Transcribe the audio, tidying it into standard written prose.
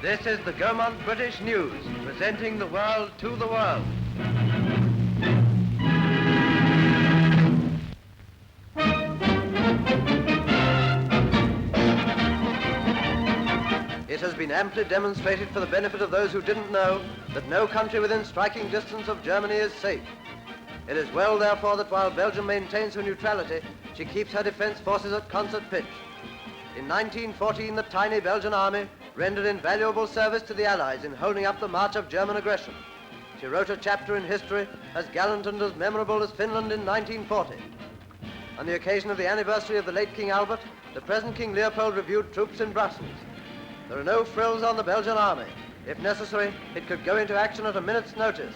This is the Gaumont British News, presenting the world to the world. It has been amply demonstrated for the benefit of those who didn't know that no country within striking distance of Germany is safe. It is well, therefore, that while Belgium maintains her neutrality, she keeps her defense forces at concert pitch. In 1914, the tiny Belgian army rendered invaluable service to the Allies in holding up the march of German aggression. She wrote a chapter in history as gallant and as memorable as Finland in 1940. On the occasion of the anniversary of the late King Albert, the present King Leopold reviewed troops in Brussels. There are no frills on the Belgian army. If necessary, it could go into action at a minute's notice.